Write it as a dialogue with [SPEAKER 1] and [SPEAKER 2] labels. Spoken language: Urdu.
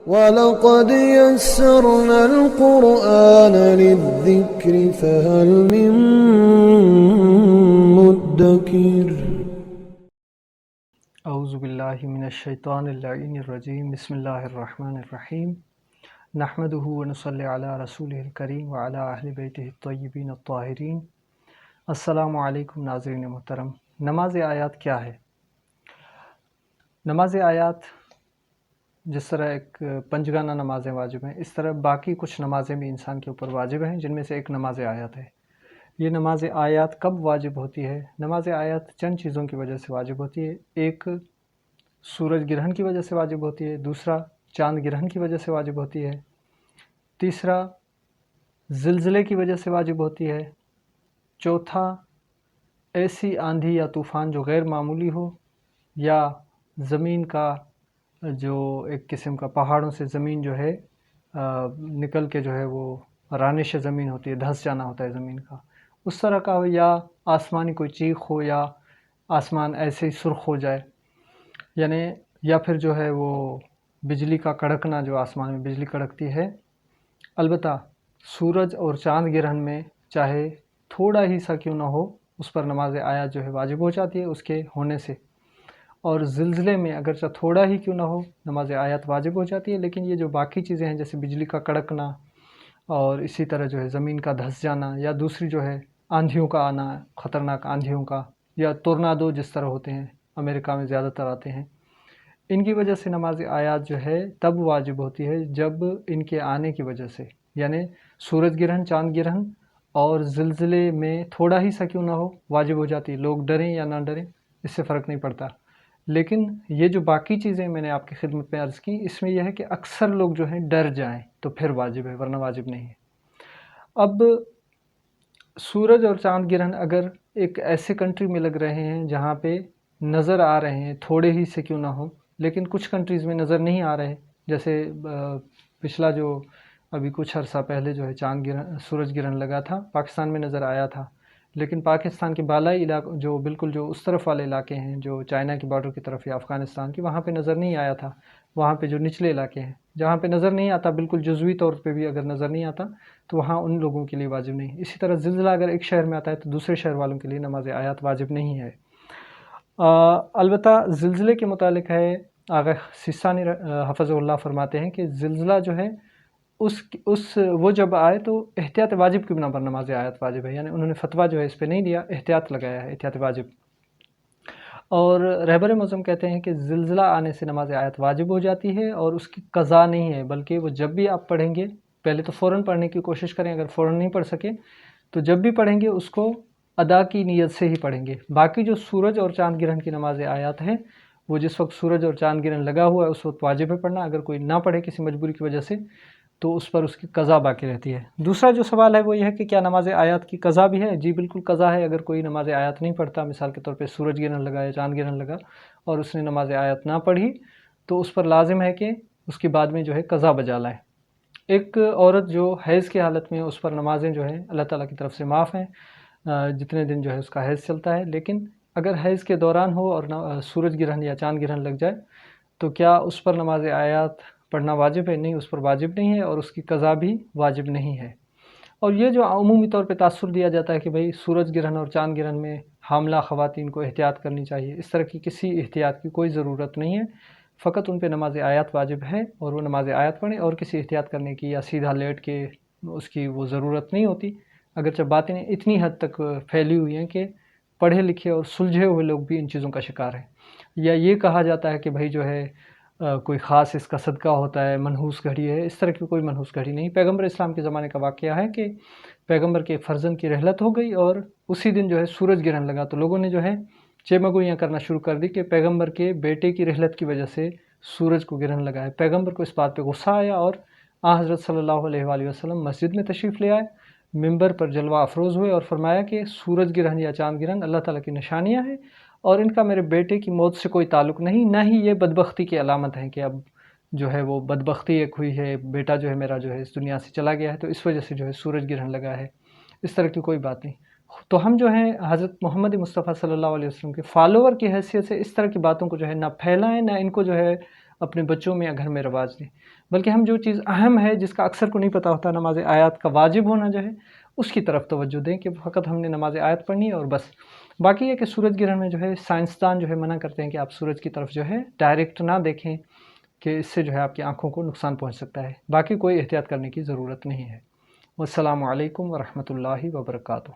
[SPEAKER 1] وَلَقَدْ يَسَّرْنَا الْقُرْآنَ لِلذِّكْرِ فَهَلْ مِن مُّدَّكِرٍ
[SPEAKER 2] اعوذ باللہ من الشیطان اللعین الرجیم بسم اللہ الرحمن الرحیم نحمدہ ونصلی علی رسولہ الکریم وعلی اہل بیتہ الطیبین الطاہرین۔ السلام علیکم ناظرین محترم۔ نماز آیات کیا ہے؟ نماز آیات جس طرح ایک پنجگانہ نمازیں واجب ہیں، اس طرح باقی کچھ نمازیں بھی انسان کے اوپر واجب ہیں، جن میں سے ایک نماز آیات ہے۔ یہ نماز آیات کب واجب ہوتی ہے؟ نماز آیات چند چیزوں کی وجہ سے واجب ہوتی ہے۔ ایک سورج گرہن کی وجہ سے واجب ہوتی ہے، دوسرا چاند گرہن کی وجہ سے واجب ہوتی ہے، تیسرا زلزلے کی وجہ سے واجب ہوتی ہے، چوتھا ایسی آندھی یا طوفان جو غیر معمولی ہو، یا زمین کا جو ایک قسم کا پہاڑوں سے زمین جو ہے نکل کے جو ہے وہ رانش زمین ہوتی ہے، دھس جانا ہوتا ہے زمین کا، اس طرح کا ہو، یا آسمانی کوئی چیخ ہو، یا آسمان ایسے ہی سرخ ہو جائے، یعنی یا پھر جو ہے وہ بجلی کا کڑکنا، جو آسمان میں بجلی کڑکتی ہے۔ البتہ سورج اور چاند گرہن میں چاہے تھوڑا ہی سا کیوں نہ ہو، اس پر نماز آیات جو ہے واجب ہو جاتی ہے اس کے ہونے سے، اور زلزلے میں اگرچہ تھوڑا ہی کیوں نہ ہو نماز آیات واجب ہو جاتی ہے، لیکن یہ جو باقی چیزیں ہیں جیسے بجلی کا کڑکنا اور اسی طرح جو ہے زمین کا دھس جانا، یا دوسری جو ہے آندھیوں کا آنا، خطرناک آندھیوں کا، یا ٹورنادو جس طرح ہوتے ہیں، امریکہ میں زیادہ تر آتے ہیں، ان کی وجہ سے نماز آیات جو ہے تب واجب ہوتی ہے جب ان کے آنے کی وجہ سے، یعنی سورج گرہن، چاند گرہن اور زلزلے میں تھوڑا ہی سا کیوں نہ ہو واجب ہو جاتی ہے۔ لوگ ڈریں یا نہ ڈریں اس سے فرق نہیں پڑتا، لیکن یہ جو باقی چیزیں میں نے آپ کی خدمت میں عرض کی، اس میں یہ ہے کہ اکثر لوگ جو ہیں ڈر جائیں تو پھر واجب ہے، ورنہ واجب نہیں ہے۔ اب سورج اور چاند گرہن اگر ایک ایسے کنٹری میں لگ رہے ہیں جہاں پہ نظر آ رہے ہیں، تھوڑے ہی سے کیوں نہ ہو، لیکن کچھ کنٹریز میں نظر نہیں آ رہے، جیسے پچھلا جو ابھی کچھ عرصہ پہلے جو ہے چاند گرہن، سورج گرہن لگا تھا، پاکستان میں نظر آیا تھا، لیکن پاکستان کے بالائی علاقوں، جو بالکل جو اس طرف والے علاقے ہیں جو چائنا کی بارڈر کی طرف یا افغانستان کی، وہاں پہ نظر نہیں آیا تھا۔ وہاں پہ جو نچلے علاقے ہیں جہاں پہ نظر نہیں آتا، بالکل جزوی طور پہ بھی اگر نظر نہیں آتا تو وہاں ان لوگوں کے لیے واجب نہیں۔ اسی طرح زلزلہ اگر ایک شہر میں آتا ہے تو دوسرے شہر والوں کے لیے نماز آیات واجب نہیں ہے۔ البتہ زلزلے کے متعلق ہے، آغا سیستانی حفظہ اللہ فرماتے ہیں کہ زلزلہ جو ہے وہ جب آئے تو احتیاط واجب کی بنا پر نماز آیات واجب ہے، یعنی انہوں نے فتویٰ جو ہے اس پہ نہیں دیا، احتیاط لگایا ہے، احتیاط واجب۔ اور رہبر معظم کہتے ہیں کہ زلزلہ آنے سے نماز آیات واجب ہو جاتی ہے اور اس کی قضا نہیں ہے، بلکہ وہ جب بھی آپ پڑھیں گے، پہلے تو فوراً پڑھنے کی کوشش کریں، اگر فوراً نہیں پڑھ سکے تو جب بھی پڑھیں گے اس کو ادا کی نیت سے ہی پڑھیں گے۔ باقی جو سورج اور چاند گرہن کی نماز آیات ہیں، وہ جس وقت سورج اور چاند گرہن لگا ہوا ہے اس وقت واجب ہے پڑھنا، اگر کوئی نہ پڑھے کسی مجبوری کی وجہ سے تو اس پر اس کی قضا باقی رہتی ہے۔ دوسرا جو سوال ہے وہ یہ ہے کہ کیا نماز آیات کی قضا بھی ہے؟ جی بالکل قضا ہے۔ اگر کوئی نماز آیات نہیں پڑھتا، مثال کے طور پہ سورج گرہن لگا یا چاند گرہن لگا اور اس نے نماز آیات نہ پڑھی، تو اس پر لازم ہے کہ اس کے بعد میں جو ہے قضا بجا لائے۔ ایک عورت جو حیض کی حالت میں، اس پر نمازیں جو ہیں اللہ تعالیٰ کی طرف سے معاف ہیں، جتنے دن جو ہے اس کا حیض چلتا ہے، لیکن اگر حیض کے دوران ہو اور سورج گرہن یا چاند گرہن لگ جائے تو کیا اس پر نماز آیات پڑھنا واجب ہے؟ نہیں، اس پر واجب نہیں ہے اور اس کی قضا بھی واجب نہیں ہے۔ اور یہ جو عمومی طور پہ تاثر دیا جاتا ہے کہ بھئی سورج گرہن اور چاند گرہن میں حاملہ خواتین کو احتیاط کرنی چاہیے، اس طرح کی کسی احتیاط کی کوئی ضرورت نہیں ہے، فقط ان پہ نماز آیات واجب ہے اور وہ نماز آیات پڑھیں، اور کسی احتیاط کرنے کی یا سیدھا لیٹ کے اس کی وہ ضرورت نہیں ہوتی، اگرچہ باتیں اتنی حد تک پھیلی ہوئی ہیں کہ پڑھے لکھے اور سلجھے ہوئے لوگ بھی ان چیزوں کا شکار ہیں۔ یا یہ کہا جاتا ہے کہ بھئی جو ہے کوئی خاص اس کا صدقہ ہوتا ہے، منحوس گھڑی ہے، اس طرح کی کوئی منحوس گھڑی نہیں۔ پیغمبر اسلام کے زمانے کا واقعہ ہے کہ پیغمبر کے ایک فرزند کی رحلت ہو گئی اور اسی دن جو ہے سورج گرہن لگا، تو لوگوں نے جو ہے چیمگوئیاں کرنا شروع کر دی کہ پیغمبر کے بیٹے کی رحلت کی وجہ سے سورج کو گرہن لگا ہے۔ پیغمبر کو اس بات پہ غصہ آیا اور حضرت صلی اللہ علیہ وآلہ وسلم مسجد میں تشریف لے آئے، ممبر پر جلوہ افروز ہوئے اور فرمایا کہ سورج گرہن یا چاند گرہن اللہ تعالیٰ کی نشانیاں ہیں اور ان کا میرے بیٹے کی موت سے کوئی تعلق نہیں، نہ ہی یہ بدبختی کی علامت ہے کہ اب جو ہے وہ بدبختی ایک ہوئی ہے، بیٹا جو ہے میرا جو ہے اس دنیا سے چلا گیا ہے تو اس وجہ سے جو ہے سورج گرہن لگا ہے، اس طرح کی کوئی بات نہیں۔ تو ہم جو ہیں حضرت محمد مصطفیٰ صلی اللہ علیہ وسلم کے فالوور کی حیثیت سے اس طرح کی باتوں کو جو ہے نہ پھیلائیں، نہ ان کو جو ہے اپنے بچوں میں یا گھر میں رواج دیں، بلکہ ہم جو چیز اہم ہے جس کا اکثر کو نہیں پتہ ہوتا نماز آیات کا واجب ہونا جو ہے اس کی طرف توجہ دیں کہ فقط ہم نے نماز آیات پڑھنی ہے اور بس۔ باقی یہ کہ سورج گرہن میں جو ہے سائنسدان جو ہے منع کرتے ہیں کہ آپ سورج کی طرف جو ہے ڈائریکٹ نہ دیکھیں کہ اس سے جو ہے آپ کی آنکھوں کو نقصان پہنچ سکتا ہے۔ باقی کوئی احتیاط کرنے کی ضرورت نہیں ہے۔ والسلام علیکم ورحمۃ اللہ وبرکاتہ۔